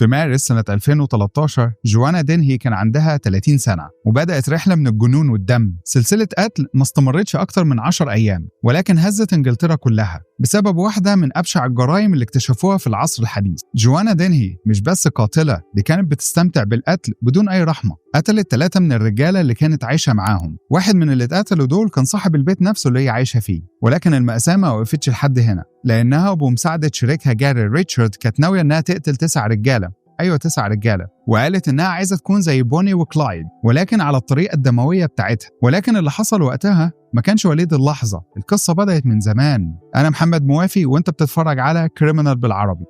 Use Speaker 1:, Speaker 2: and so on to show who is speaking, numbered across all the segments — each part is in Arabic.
Speaker 1: في مارس سنة 2013 جوانا دينهي كان عندها 30 سنة وبدأت رحلة من الجنون والدم، سلسلة قتل ما استمرتش أكتر من 10 أيام، ولكن هزت إنجلترا كلها بسبب واحدة من أبشع الجرائم اللي اكتشفوها في العصر الحديث. جوانا دينهي مش بس قاتلة، دي كانت بتستمتع بالقتل بدون أي رحمة. قتلت 3 من الرجالة اللي كانت عايشة معاهم، واحد من اللي اتقتلوا دول كان صاحب البيت نفسه اللي هي عايشة فيه. ولكن المأساة ما وقفتش لحد هنا، لأنها وبمساعدة شريكها جاري ريتشارد كانت ناوية إنها تقتل 9 رجالة، أيوة 9 رجالة، وقالت إنها عايزة تكون زي بوني وكلايد ولكن على الطريقة الدموية بتاعتها. ولكن اللي حصل وقتها ما كانش وليد اللحظة، القصة بدأت من زمان. أنا محمد موافي وأنت بتتفرج على كريمنال بالعربي.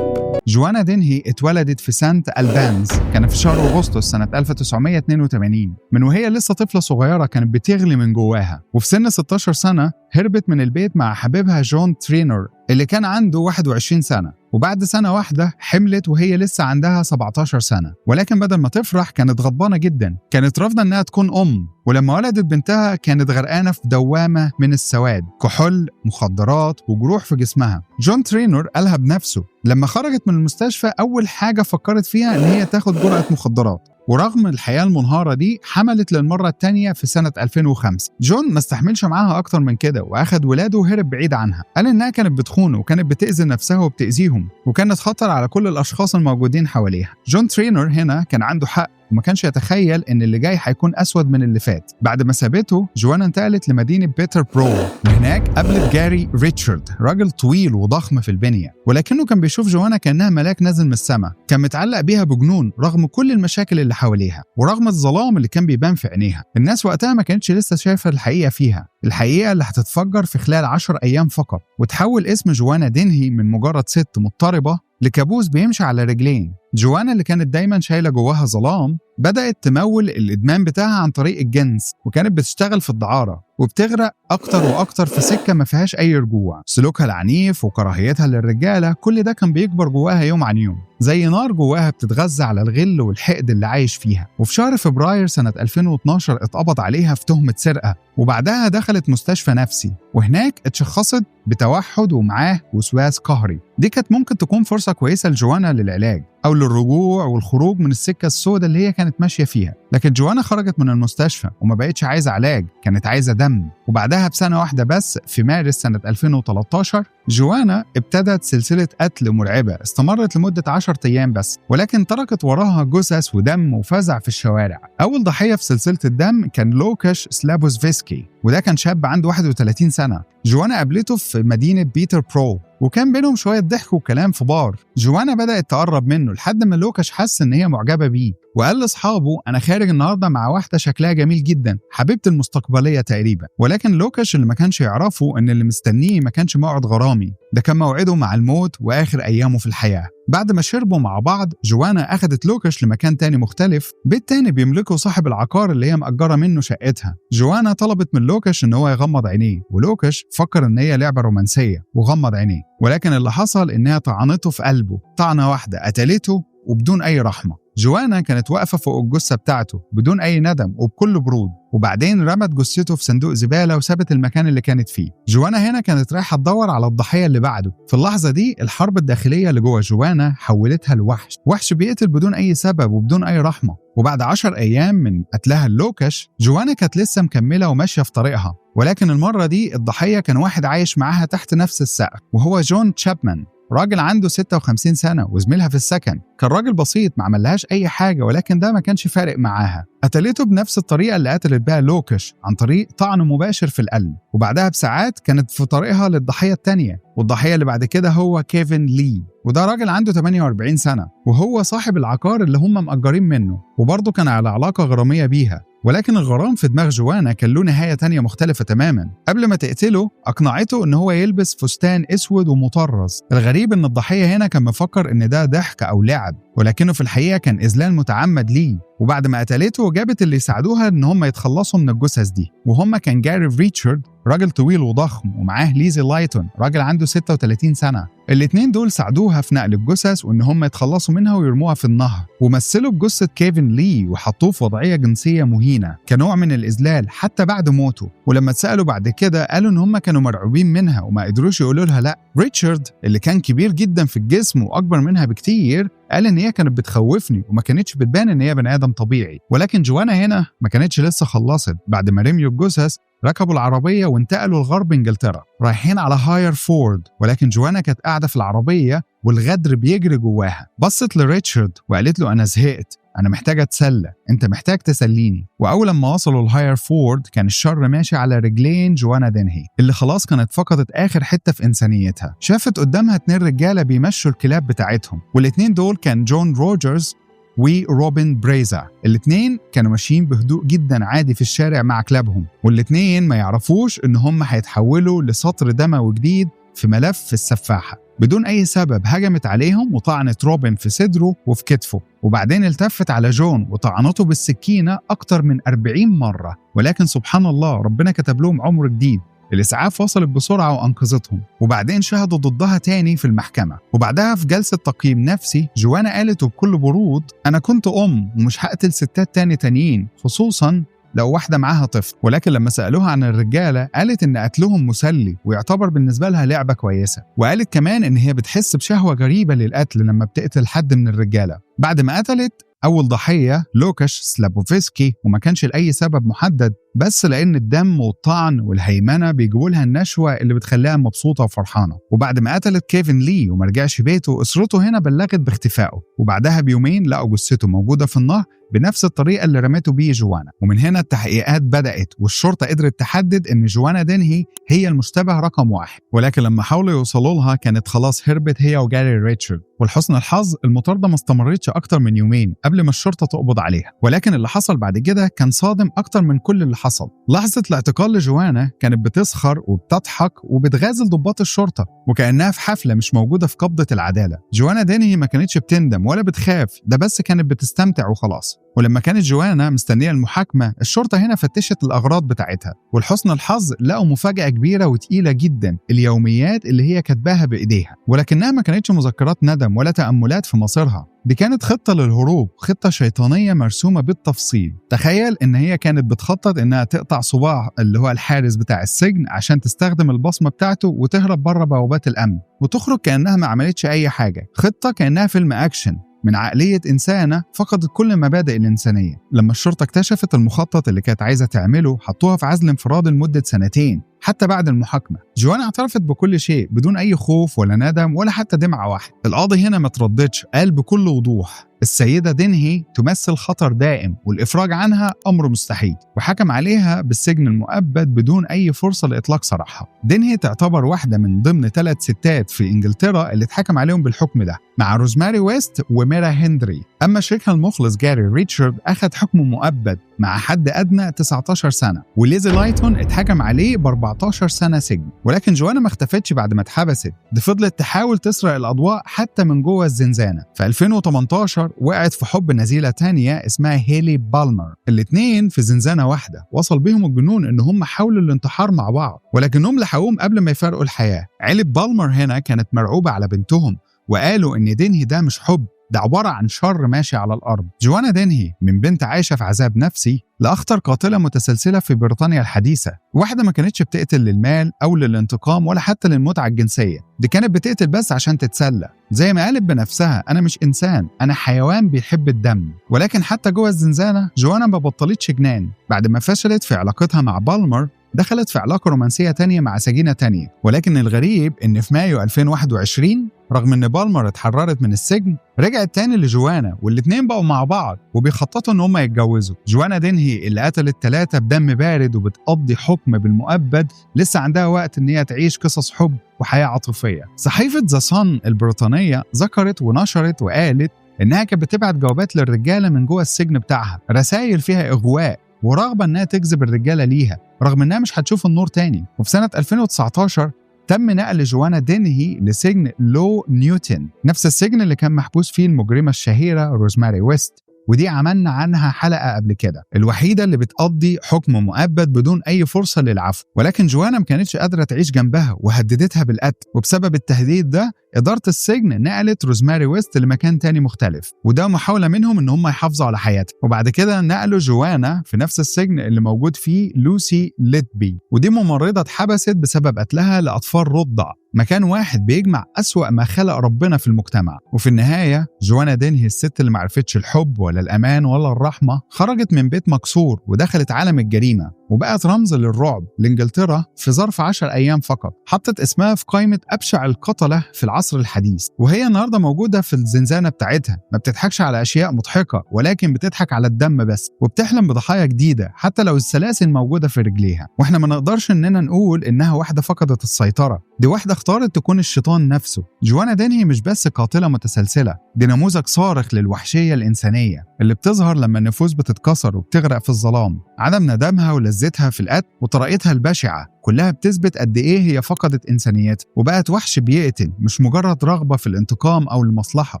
Speaker 1: جوانا دينهي اتولدت في سانت ألبانز، كان في شهر أغسطس سنة 1982. من وهي لسه طفلة صغيرة كانت بتغلي من جواها، وفي سن 16 سنة هربت من البيت مع حبيبها جون ترينور اللي كان عنده 21 سنة، وبعد سنة واحدة حملت وهي لسه عندها 17 سنة. ولكن بدل ما تفرح كانت غضبانة جدا، كانت رافضة انها تكون أم، ولما ولدت بنتها كانت غرقانة في دوامة من السواد، كحول، مخدرات وجروح في جسمها. جون ترينور قالها بنفسه لما خرجت من المستشفى أول حاجة فكرت فيها ان هي تاخد جرعة مخدرات، ورغم الحياة المنهارة دي حملت للمرة الثانية في سنة 2005. جون ما استحملش معاها أكتر من كده وأخد ولاده وهرب بعيد عنها. قال إنها كانت بتخونه وكانت بتأذي نفسها وبتأذيهم، وكانت خطر على كل الأشخاص الموجودين حواليها. جون ترينور هنا كان عنده حق، وما كانش يتخيل ان اللي جاي هيكون اسود من اللي فات. بعد ما سابته جوانا انتقلت لمدينه بيتر برو، وهناك قابلت جاري ريتشارد، راجل طويل وضخم في البنيه، ولكنه كان بيشوف جوانا كانها ملاك نازل من السماء. كان متعلق بيها بجنون رغم كل المشاكل اللي حواليها ورغم الظلام اللي كان بيبان في عينيها. الناس وقتها ما كانتش لسه شايفه الحقيقه فيها، الحقيقه اللي هتتفجر في خلال 10 ايام فقط، وتحول اسم جوانا دينهي من مجرد ست مضطربه لكابوس بيمشي على رجلين. جوانا اللي كانت دايما شايله جواها ظلام بدأت تمول الإدمان بتاعها عن طريق الجنس، وكانت بتشتغل في الدعارة وبتغرق أكتر وأكتر في سكة ما فيهاش أي رجوع. سلوكها العنيف وكراهيتها للرجالة كل ده كان بيكبر جواها يوم عن يوم، زي نار جواها بتتغذى على الغل والحقد اللي عايش فيها. وفي شهر فبراير سنة 2012 اتقبض عليها في تهمة سرقة، وبعدها دخلت مستشفى نفسي، وهناك اتشخصت بتوحد ومعاه وسواس قهري. دي كانت ممكن تكون فرصة كويسة لجوانا للعلاج أو للرجوع والخروج من السكة السوداء اللي هي كانت ماشية فيها. لكن جوانا خرجت من المستشفى وما بقتش عايزة علاج، كانت عايزة دم. وبعدها بسنة واحدة بس في مارس سنة 2013 جوانا ابتدت سلسلة قتل مرعبة استمرت لمدة 10 أيام بس، ولكن تركت وراها جثث ودم وفزع في الشوارع. أول ضحية في سلسلة الدم كان لوكاش سلابوزفسكي، وده كان شاب عنده 31 سنة. جوانا قابلته في مدينة بيتر برو، وكان بينهم شوية ضحك وكلام في بار. جوانا بدأت تقرب منه لحد ما لوكاش حس إن هي معجبة بيه، وقال لأصحابه أنا خارج النهاردة مع واحدة شكلها جميل جدا، حبيبتي المستقبلية تقريبا. ولكن لوكاش اللي ما كانش يعرفه إن اللي مستنيه ما كانش موعد غرامي، ده كان موعده مع الموت وآخر أيامه في الحياة. بعد ما شربوا مع بعض جوانا أخدت لوكاش لمكان تاني مختلف، بيت تاني بيملكه صاحب العقار اللي هي مأجرة منه شقتها. جوانا طلبت من لوكاش إن هو يغمض عينيه، ولوكاش فكر إن هي لعبة رومانسية وغمض عينيه، ولكن اللي حصل إنها طعنته في قلبه طعنة واحدة قتلته وبدون أي رحمة. جوانا كانت واقفة فوق الجثة بتاعته بدون أي ندم وبكل برود، وبعدين رمت جثته في صندوق زبالة وسابت المكان اللي كانت فيه. جوانا هنا كانت رايحة تدور على الضحية اللي بعده. في اللحظة دي الحرب الداخلية اللي جوا جوانا حولتها لوحش، وحش بيقتل بدون أي سبب وبدون أي رحمة. وبعد 10 أيام من قتلها اللوكاش جوانا كانت لسه مكملة وماشية في طريقها، ولكن المرة دي الضحية كان واحد عايش معاها تحت نفس السقف، وهو جون تشابمان، راجل عنده 56 سنة وزميلها في السكن. كان راجل بسيط ما عملهاش أي حاجة، ولكن ده ما كانش فارق معاها. قتلته بنفس الطريقة اللي قتلت بها لوكاش، عن طريق طعن مباشر في القلب. وبعدها بساعات كانت في طريقها للضحية التانية، والضحية اللي بعد كده هو كيفن لي، وده راجل عنده 48 سنة وهو صاحب العقار اللي هم مأجرين منه، وبرضه كان على علاقة غرامية بيها. ولكن الغرام في دماغ جوانا كان له نهاية تانية مختلفة تماما. قبل ما تقتله أقنعته إن هو يلبس فستان أسود ومطرز. الغريب إن الضحية هنا كان مفكر إن ده ضحك أو لعب، ولكنه في الحقيقة كان إذلال متعمد ليه. وبعد ما قتلته جابت اللي يساعدوها إن هم يتخلصوا من الجثث دي، وهم كان جاري ريتشارد راجل طويل وضخم، ومعاه ليزي لايتون راجل عنده 36 سنة. الاتنين دول ساعدوها في نقل الجثث وإن هم يتخلصوا منها ويرموها في النهر، ومثلوا بجثة كيفن لي وحطوه في وضعية جنسية مهينة كنوع من الإذلال حتى بعد موته. ولما اتسألوا بعد كده قالوا إن هم كانوا مرعوبين منها وما قدروش يقولوا لها لأ. ريتشارد اللي كان كبير جدا في الجسم وأكبر منها بكتير قال إن هي كانت بتخوفني وما كانتش بتبان إن هي بني آدم طبيعي. ولكن جوانا هنا ما كانتش لسه خلصت. بعد ما رميوا الجثث ركبوا العربية وانتقلوا لغرب إنجلترا رايحين على هايرفورد، ولكن جوانا كانت قاعدة في العربية والغدر بيجري جواها. بصت لريتشارد وقالت له أنا زهقت، أنا محتاجة أتسلى، أنت محتاج تسليني. وأول ما وصلوا لهايرفورد كان الشر ماشي على رجلين جوانا دينهي اللي خلاص كانت فقدت آخر حتة في إنسانيتها. شافت قدامها 2 رجالة بيمشوا الكلاب بتاعتهم، والاتنين دول كان جون روجرز وروبن بريزا. الاتنين كانوا ماشيين بهدوء جدا عادي في الشارع مع كلابهم، والاتنين ما يعرفوش ان هم هيتحولوا لسطر دموي جديد في ملف السفاحة. بدون أي سبب هجمت عليهم وطعنت روبن في صدره وفي كتفه، وبعدين التفت على جون وطعنته بالسكينة أكتر من 40 مرة. ولكن سبحان الله ربنا كتب لهم عمر جديد. الإسعاف وصلت بسرعة وأنقذتهم، وبعدين شهدوا ضدها تاني في المحكمة. وبعدها في جلسة تقييم نفسي جوانا قالت بكل برود أنا كنت ومش هقتل ستات تانيين، خصوصاً لو واحدة معاها طفل. ولكن لما سألوها عن الرجالة قالت إن قتلهم مسلي ويعتبر بالنسبة لها لعبة كويسة. وقالت كمان إن هي بتحس بشهوة غريبة للقتل لما بتقتل حد من الرجالة. بعد ما قتلت أول ضحية لوكاش سلابوفسكي، وما كانش لأي سبب محدد، بس لأن الدم والطعن والهيمنة بيجيبوا لها النشوة اللي بتخليها مبسوطة وفرحانة. وبعد ما قتلت كيفن لي وما رجعش بيته، أسرته هنا بلغت باختفائه، وبعدها بيومين لقوا جثته موجودة في النهر بنفس الطريقة اللي رمته بيه جوانا. ومن هنا التحقيقات بدأت، والشرطة قدرت تحدد إن جوانا دينهي هي المشتبه رقم 1. ولكن لما حاولوا يوصلوا لها كانت خلاص هربت هي وجاري ريتشارد. ولحسن الحظ المطاردة ما استمرتش أكتر من يومين قبل ما الشرطة تقبض عليها. ولكن اللي حصل بعد كده كان صادم أكتر من كل اللي حصل. لحظة الاعتقال لجوانا كانت بتسخر وبتضحك وبتغازل ضباط الشرطة وكأنها في حفلة مش موجودة في قبضة العدالة. جوانا دينهي ما كانتش بتندم ولا بتخاف، ده بس كانت بتستمتع وخلاص. ولما كانت جوانا مستنية المحاكمة الشرطة هنا فتشت الأغراض بتاعتها، ولحسن الحظ لقوا مفاجأة كبيرة وتقيلة جدا، اليوميات اللي هي كاتباها بإيديها. ولكنها ما كانتش مذكرات ندم ولا تأملات في مصيرها، دي كانت خطة للهروب، خطة شيطانية مرسومة بالتفصيل. تخيل إن هي كانت بتخطط إنها تقطع صباع اللي هو الحارس بتاع السجن عشان تستخدم البصمة بتاعته وتهرب بره بوابات الأمن وتخرج كأنها ما عملتش أي حاجة. خطة كأنها فيلم أكشن من عقلية إنسانة فقدت كل مبادئ الإنسانية. لما الشرطة اكتشفت المخطط اللي كانت عايزة تعمله حطوها في عزل انفرادي لمدة 2 سنين. حتى بعد المحاكمة جوانا اعترفت بكل شيء بدون أي خوف ولا ندم ولا حتى دمعة واحدة. القاضي هنا ما ترددش، قال بكل وضوح السيدة دينهي تمثل خطر دائم والإفراج عنها أمر مستحيل، وحكم عليها بالسجن المؤبد بدون أي فرصة لإطلاق سراحها. دينهي تعتبر واحدة من ضمن 3 ستات في إنجلترا اللي اتحكم عليهم بالحكم ده، مع روزماري ويست وميرا هندري. أما شريكها المخلص جاري ريتشارد أخذ حكم مؤبد مع حد أدنى 19 سنة، وليزي لايتون اتحكم عليه ب 14 سنة سجن. ولكن جوانا ما اختفتش بعد ما اتحبست، دي فضلت تحاول تسرق الأضواء حتى من جوه الزنزانة. في 2018 وقعت في حب نزيلة تانية اسمها هيلي بالمر. الاتنين في زنزانة واحدة، وصل بيهم الجنون ان هم حاولوا الانتحار مع بعض، ولكنهم لحقوهم قبل ما يفارقوا الحياة. عيلة بالمر هنا كانت مرعوبة على بنتهم، وقالوا ان دينهي ده مش حب، ده عبارة عن شر ماشي على الأرض. جوانا دينهي من بنت عايشة في عذاب نفسي لأخطر قاتلة متسلسلة في بريطانيا الحديثة، واحدة ما كانتش بتقتل للمال أو للانتقام ولا حتى للمتعة الجنسية، دي كانت بتقتل بس عشان تتسلى. زي ما قالت بنفسها أنا مش إنسان، أنا حيوان بيحب الدم. ولكن حتى جوه الزنزانة جوانا ما بطلتش جنان. بعد ما فشلت في علاقتها مع بالمر دخلت في علاقة رومانسية تانية مع سجينة تانية. ولكن الغريب إن في مايو 2021 رغم إن بالمر اتحررت من السجن رجعت تاني لجوانا، والاتنين بقوا مع بعض وبيخططوا إن هم يتجوزوا. جوانا دينهي اللي قتلت 3 بدم بارد وبتقضي حكم بالمؤبد لسه عندها وقت إن هي تعيش قصص حب وحياة عاطفية. صحيفة ذا صن البريطانية ذكرت ونشرت وقالت إنها كانت بتبعت جوابات للرجالة من جوه السجن بتاعها، رسائل فيها إغواء ورغبة إنها تجذب الرجالة ليها رغم إنها مش هتشوف النور تاني. وفي سنة 2019 تم نقل جوانا دينهي لسجن لو نيوتن، نفس السجن اللي كان محبوس فيه المجرمة الشهيرة روزماري ويست، ودي عملنا عنها حلقة قبل كده، الوحيدة اللي بتقضي حكم مؤبد بدون أي فرصة للعفو. ولكن جوانا ما كانتش قادرة تعيش جنبها وهددتها بالقتل، وبسبب التهديد ده إدارة السجن نقلت روزماري ويست لمكان تاني مختلف، وده محاولة منهم إن هم يحافظوا على حياتها. وبعد كده نقلوا جوانا في نفس السجن اللي موجود فيه لوسي ليتبي، ودي ممرضة اتحبست بسبب قتلها لأطفال رضع، مكان واحد بيجمع أسوأ ما خلق ربنا في المجتمع. وفي النهاية جوانا دينهي، الست اللي معرفتش الحب ولا الأمان ولا الرحمة، خرجت من بيت مكسور ودخلت عالم الجريمة، وبقت رمز للرعب لإنجلترا في ظرف 10 أيام فقط. حطت اسمها في قائمة أبشع القتلة في العصر الحديث، وهي النهاردة موجودة في الزنزانة بتاعتها، ما بتضحكش على أشياء مضحكة ولكن بتضحك على الدم بس، وبتحلم بضحايا جديدة حتى لو السلاسل موجودة في رجليها. واحنا ما نقدرش إننا نقول إنها واحدة فقدت السيطرة، دي واحدة اختارت تكون الشيطان نفسه. جوانا دينهي مش بس قاتلة متسلسلة، دي نموذج صارخ للوحشية الإنسانية اللي بتظهر لما النفوس بتتكسر وبتغرق في الظلام. عدم ندمها ولذتها في القتل وطريقتها البشعة كلها بتثبت قد إيه هي فقدت إنسانيتها، وبقت وحش بيقتل، مش مجرد رغبة في الانتقام أو المصلحة،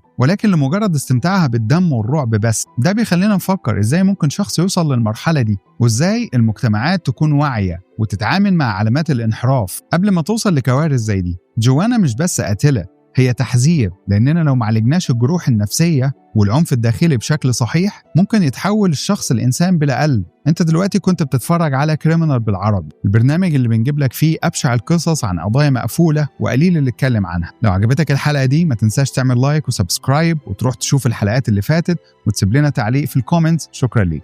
Speaker 1: ولكن لمجرد استمتاعها بالدم والرعب بس. ده بيخلينا نفكر إزاي ممكن شخص يوصل للمرحلة دي، وإزاي المجتمعات تكون واعية وتتعامل مع علامات الانحراف قبل ما توصل لكوارث زي دي. جوانا مش بس قاتلة، هي تحذير، لأننا لو معالجناش الجروح النفسية والعنف الداخلي بشكل صحيح ممكن يتحول الشخص الإنسان بلا قلب. انت دلوقتي كنت بتتفرج على كريمنال بالعربي، البرنامج اللي بنجيب لك فيه أبشع القصص عن قضايا مقفولة وقليل اللي اتكلم عنها. لو عجبتك الحلقة دي ما تنساش تعمل لايك وسبسكرايب، وتروح تشوف الحلقات اللي فاتت وتسيب لنا تعليق في الكومنتس. شكرا ليك.